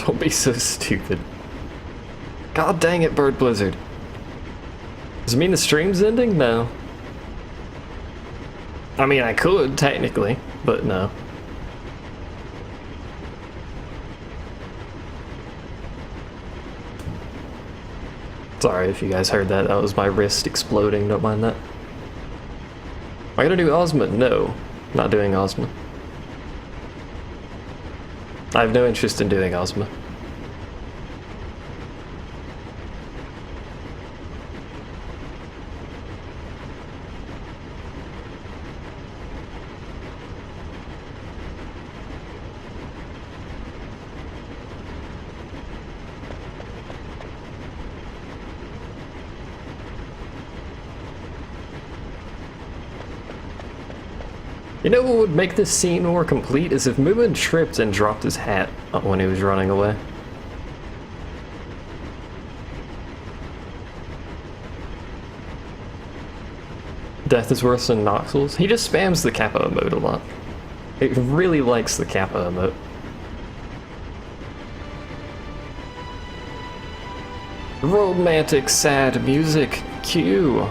Don't be so stupid. God dang it, Bird Blizzard. Does it mean the stream's ending? No. I mean, I could, technically, but no. Sorry if you guys heard that. That was my wrist exploding. Don't mind that. Am I gonna do Ozma? No. Not doing Ozma. I have no interest in doing Ozma. You know what would make this scene more complete is if Moomin tripped and dropped his hat when he was running away. Death is worse than Noxels. He just spams the Kappa emote a lot. It really likes the Kappa emote. Romantic sad music. Cue.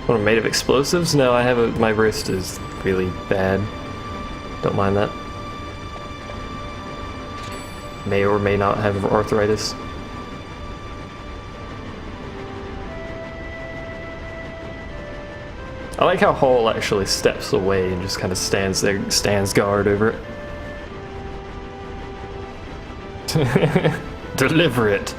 What, I'm made of explosives? No, I have a, my wrist is really bad. Don't mind that. May or may not have arthritis. I like how Hall actually steps away and just kind of stands there, stands guard over it. Deliver it.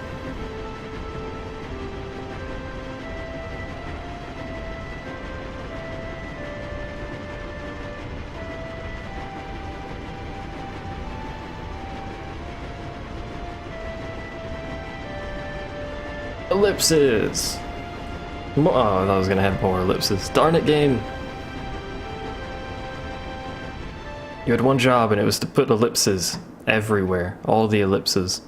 Ellipses! Oh, I thought I was gonna have more ellipses. Darn it, game! You had one job and it was to put ellipses everywhere. All the ellipses.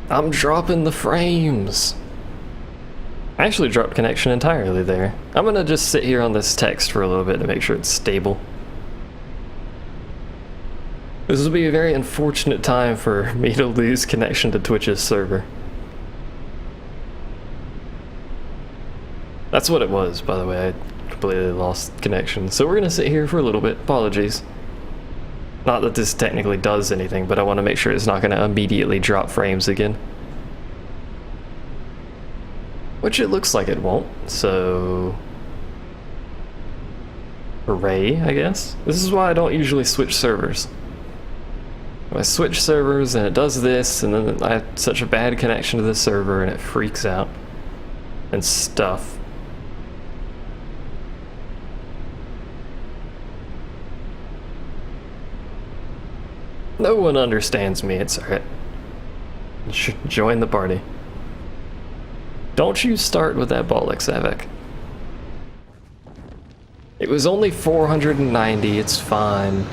I'm dropping the frames. I actually dropped connection entirely there. I'm gonna just sit here on this text for a little bit to make sure it's stable. This will be a very unfortunate time for me to lose connection to Twitch's server. That's what it was, by the way. I completely lost connection. So we're gonna sit here for a little bit. Apologies. Not that this technically does anything, but I want to make sure it's not going to immediately drop frames again. Which it looks like it won't, so... Hooray, I guess? This is why I don't usually switch servers. I switch servers and it does this, and then I have such a bad connection to the server and it freaks out. And stuff. No one understands me, it's alright. Join the party. Don't you start with that Bollix, Avek. It was only 490, it's fine.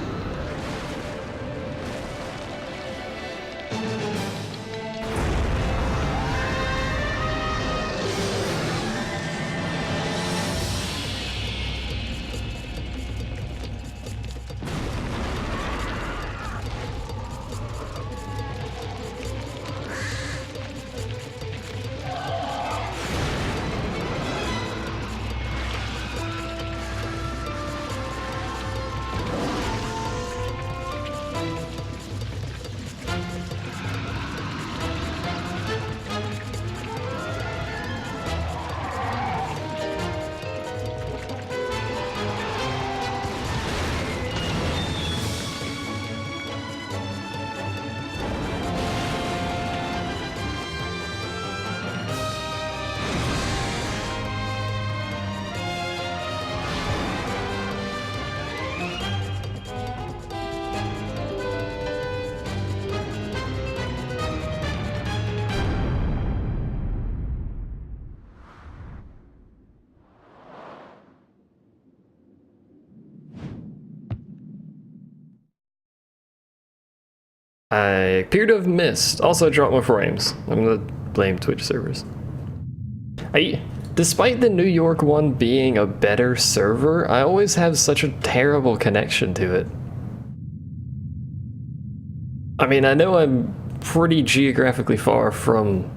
I appear to have missed. Also dropped my frames. I'm gonna blame Twitch servers. Despite the New York one being a better server, I always have such a terrible connection to it. I mean, I know I'm pretty geographically far from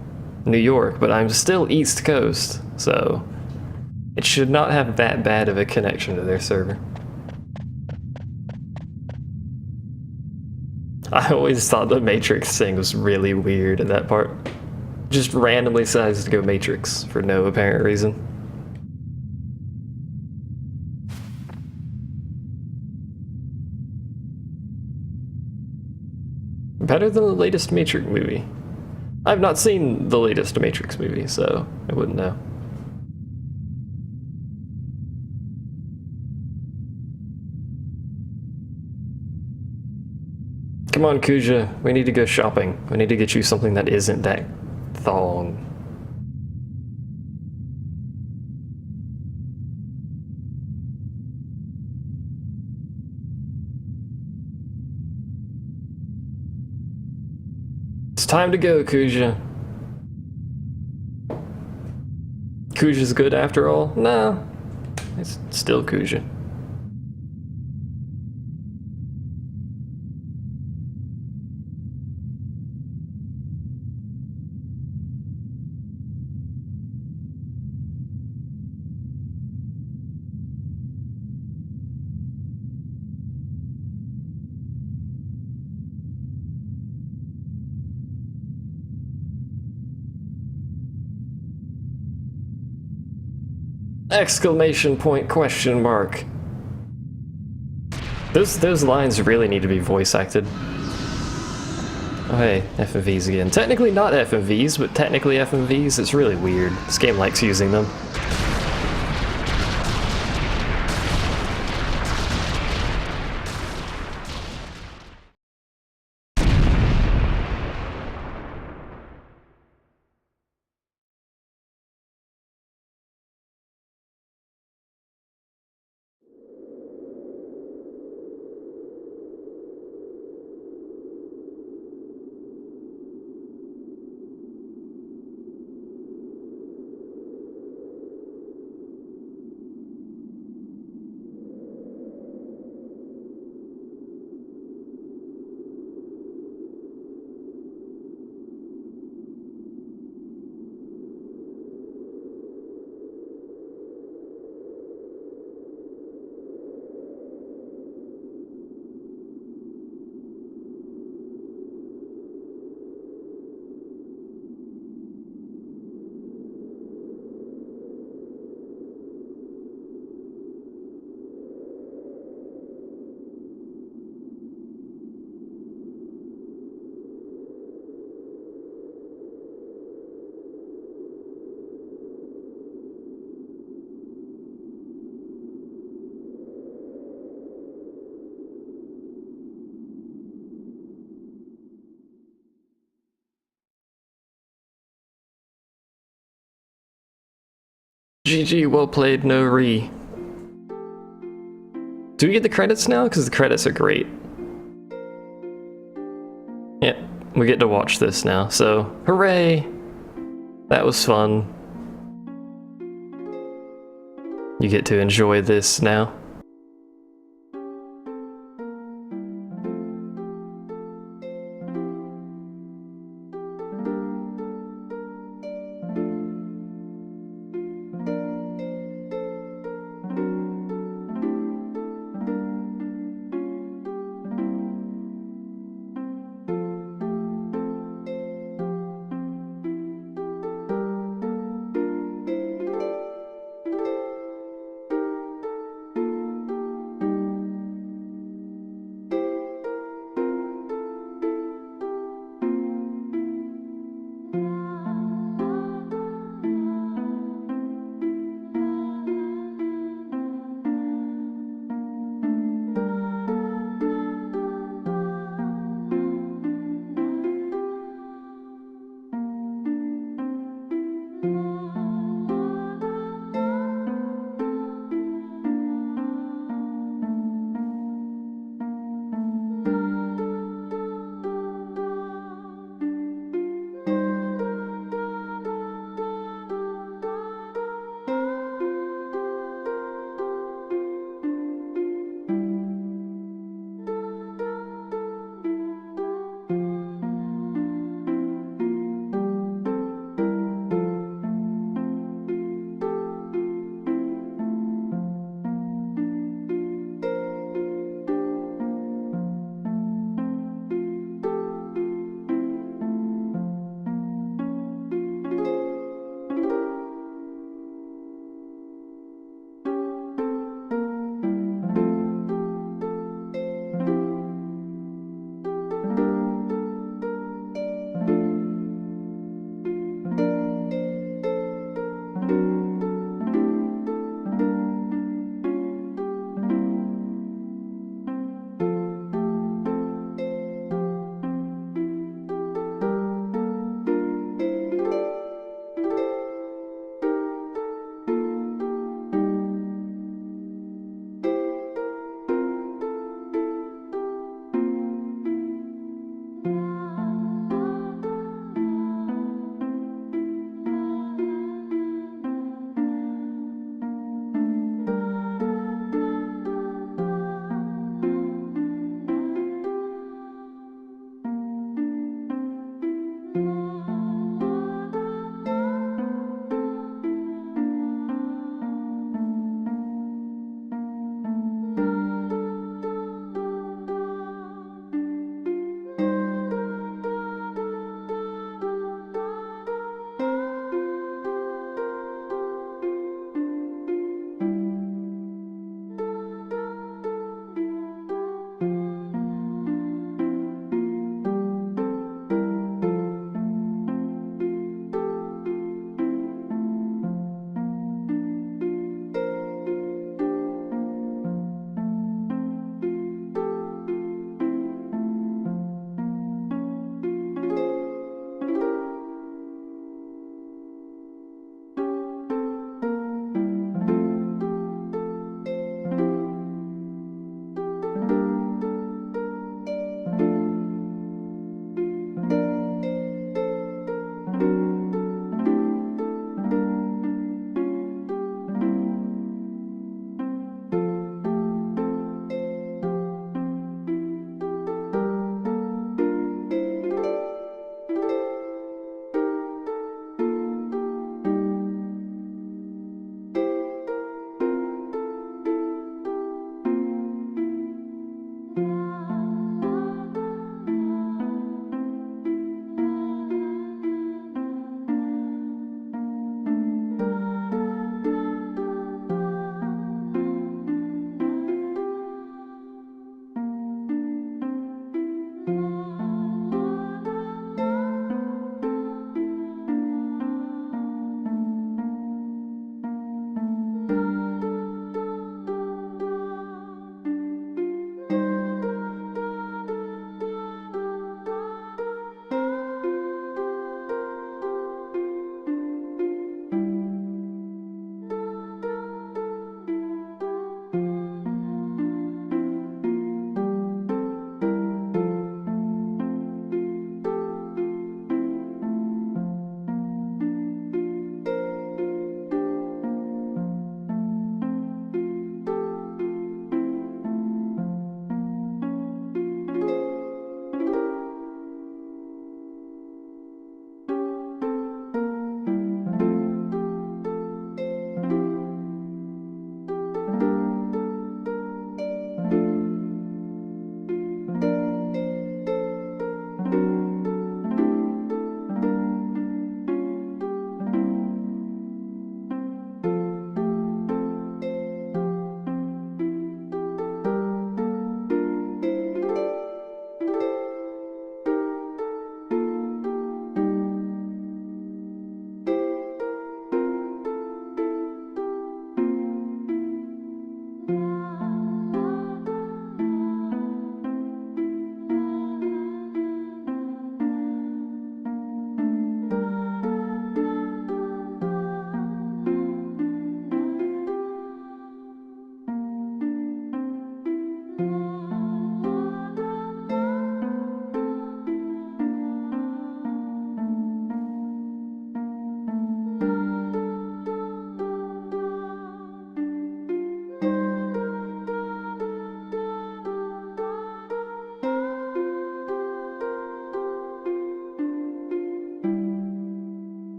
New York, but I'm still East Coast, so it should not have that bad of a connection to their server. I always thought the Matrix thing was really weird in that part. Just randomly decides to go Matrix for no apparent reason. Better than the latest Matrix movie. I've not seen the latest Matrix movie, so I wouldn't know. Come on, Kuja, we need to go shopping. We need to get you something that isn't that thong. It's time to go, Kuja. Kuja's good after all? No, it's still Kuja. Exclamation point, question mark. Those lines really need to be voice acted. Oh hey, FMVs again. Technically not FMVs, but technically FMVs. It's really weird. This game likes using them. GG, well played, no re. Do we get the credits now? Because the credits are great. Yeah, we get to watch this now, so hooray! That was fun. You get to enjoy this now.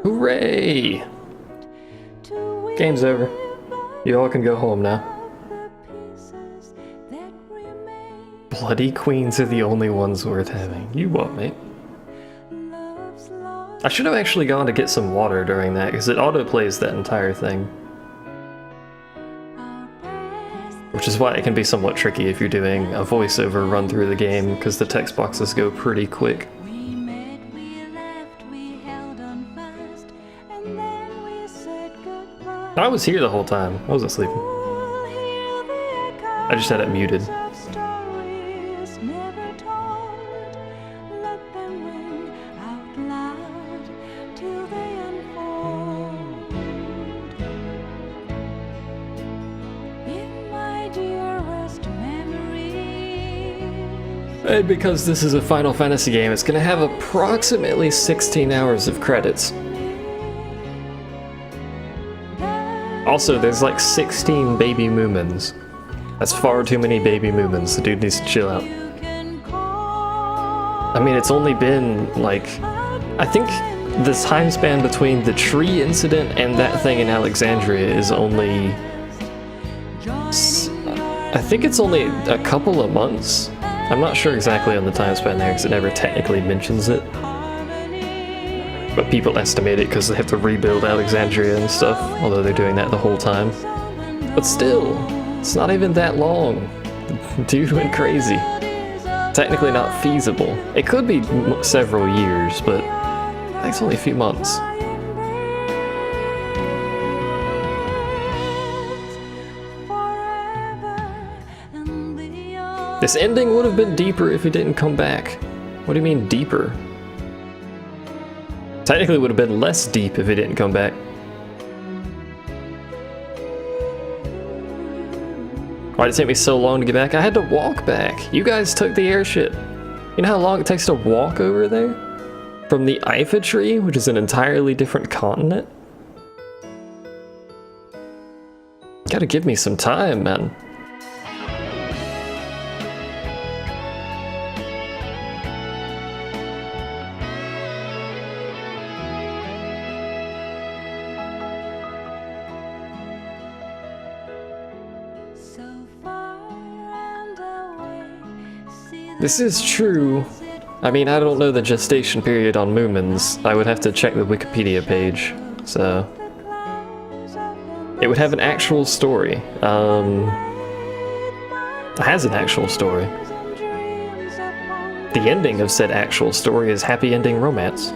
Hooray! Game's over. You all can go home now. Bloody queens are the only ones worth having. You what, mate? I should have actually gone to get some water during that, because it autoplays that entire thing. which is why it can be somewhat tricky if you're doing a voiceover run through the game, because the text boxes go pretty quick. I was here the whole time. I wasn't sleeping. I just had it muted. And because this is a Final Fantasy game, it's going to have approximately 16 hours of credits. Also, there's like 16 baby Moomins. That's far too many baby Moomins. The dude needs to chill out. I mean, it's only been like... I think the time span between the tree incident and that thing in Alexandria is only... I think it's only a couple of months. I'm not sure exactly on the time span there because it never technically mentions it. But people estimate it because they have to rebuild Alexandria and stuff, although they're doing that the whole time. But still, it's not even that long. Dude went crazy. Technically not feasible. It could be several years, but that's only a few months. This ending would have been deeper if he didn't come back. What do you mean deeper? Technically it would have been less deep if he didn't come back. Why did it take me so long to get back? I had to walk back. You guys took the airship. You know how long it takes to walk over there? From the Ifa tree, which is an entirely different continent? Gotta give me some time, man. This is true. I mean, I don't know the gestation period on Moomins. I would have to check the Wikipedia page, so... It would have an actual story. It has an actual story. The ending of said actual story is happy ending romance.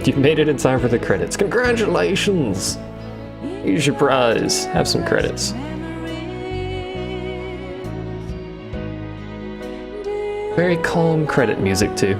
You've made it in time for the credits. Congratulations! Here's your prize. Have some credits. Very calm credit music too.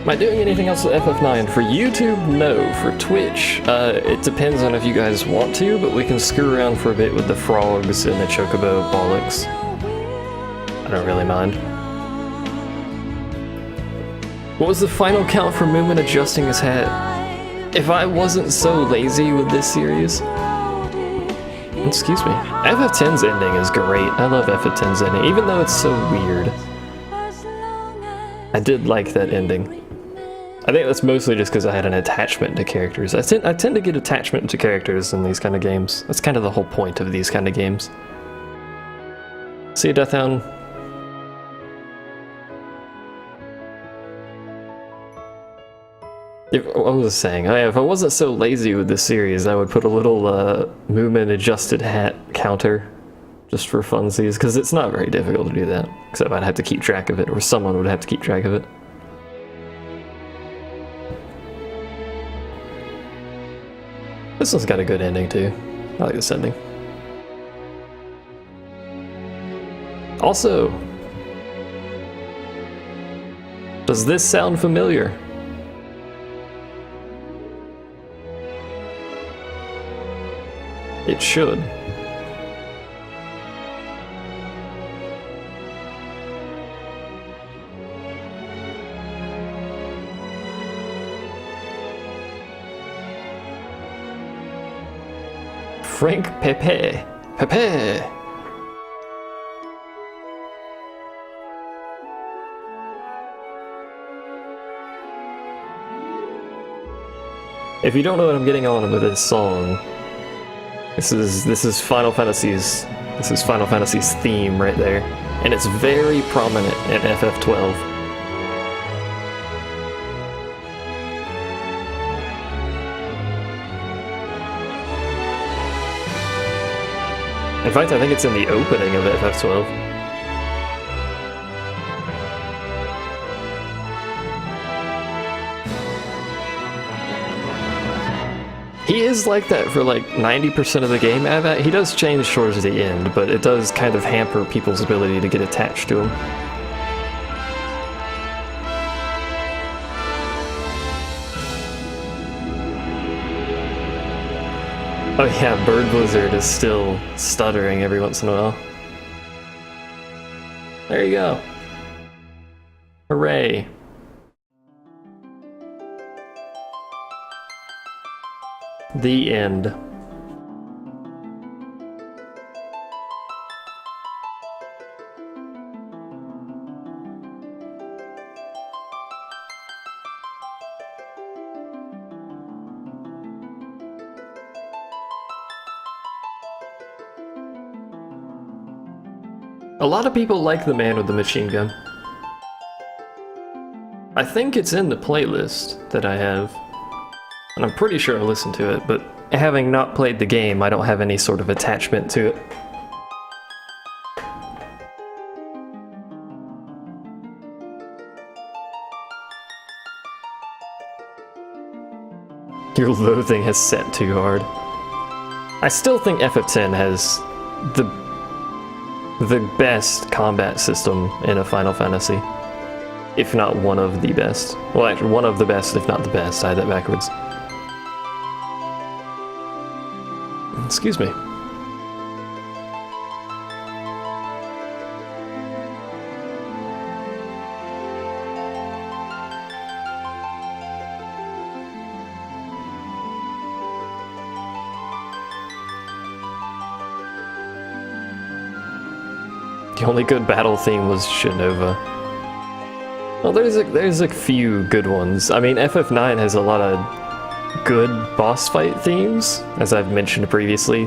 Am I doing anything else with FF9? For YouTube, no. For Twitch, it depends on if you guys want to, but we can screw around for a bit with the frogs and the chocobo bollocks. I don't really mind. What was the final count for Moomin adjusting his hat? If I wasn't so lazy with this series... Excuse me. FF10's ending is great. I love FF10's ending, even though it's so weird. I did like that ending. I think that's mostly just because I had an attachment to characters. I tend to get attachment to characters in these kind of games. That's kind of the whole point of these kind of games. See you, Deathhound. What was I saying? Oh yeah, if I wasn't so lazy with this series, I would put a little Moomin adjusted hat counter just for funsies, because it's not very difficult to do that. Except I'd have to keep track of it, or someone would have to keep track of it. This one's got a good ending too. I like this ending. Also, does this sound familiar? It should. Frank Pepe. Pepe! If you don't know what I'm getting on with this song, this is Final Fantasy's theme right there, and it's very prominent in FF12. In fact, I think it's in the opening of FF12. He is like that for like 90% of the game. He does change towards the end, but it does kind of hamper people's ability to get attached to him. Oh yeah, Bird Blizzard is still stuttering every once in a while. There you go. Hooray. The end. A lot of people like The Man with the Machine Gun. I think it's in the playlist that I have. And I'm pretty sure I listened to it, but having not played the game, I don't have any sort of attachment to it. Your loathing has set too hard. I still think FF10 has the best combat system in a Final Fantasy. If not one of the best. Well, actually, one of the best, if not the best. I had that backwards. Excuse me. The only good battle theme was Shinova. Well, there's a few good ones. I mean, FF9 has a lot of good boss fight themes, as I've mentioned previously,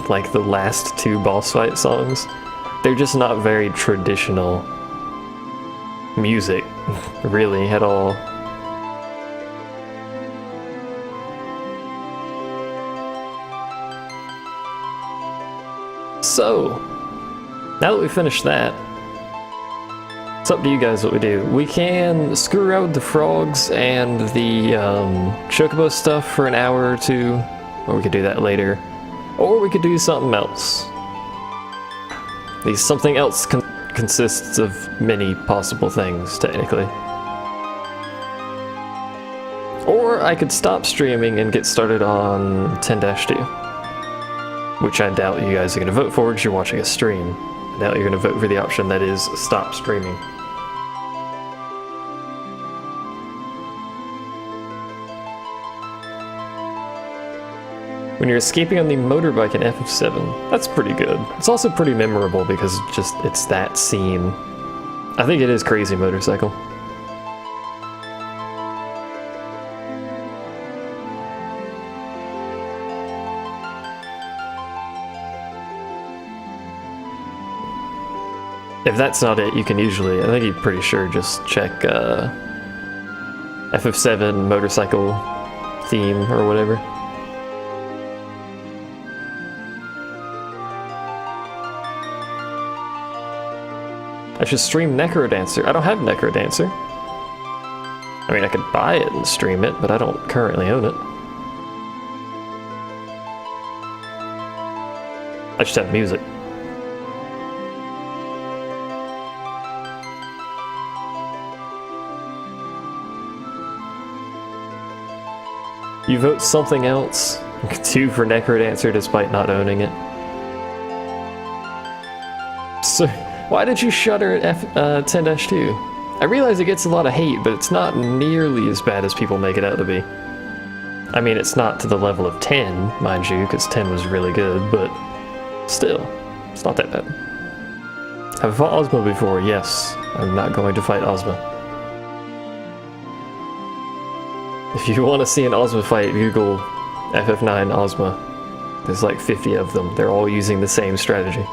like the last two boss fight songs. They're just not very traditional music, really, at all. So, now that we've finished that, it's up to you guys what we do. We can screw around with the frogs and the chocobo stuff for an hour or two, or we could do that later. Or we could do something else. Something else consists of many possible things, technically. Or I could stop streaming and get started on 10-2. Which I doubt you guys are going to vote for because you're watching a stream. I doubt you're going to vote for the option that is stop streaming. When you're escaping on the motorbike in FF7, that's pretty good. It's also pretty memorable because it's that scene. I think it is Crazy Motorcycle. If that's not it, you can usually, I think you're pretty sure, just check FF7 motorcycle theme or whatever. I should stream Necrodancer. I don't have Necrodancer. I mean, I could buy it and stream it, but I don't currently own it. I just have music. You vote something else. 2 for Necrodancer despite not owning it. So, why did you shudder at 10-2? I realize it gets a lot of hate, but it's not nearly as bad as people make it out to be. I mean, it's not to the level of 10, mind you, because 10 was really good, but still, it's not that bad. Have I fought Ozma before? Yes. I'm not going to fight Ozma. If you want to see an Ozma fight, Google FF9 Ozma. There's like 50 of them. They're all using the same strategy.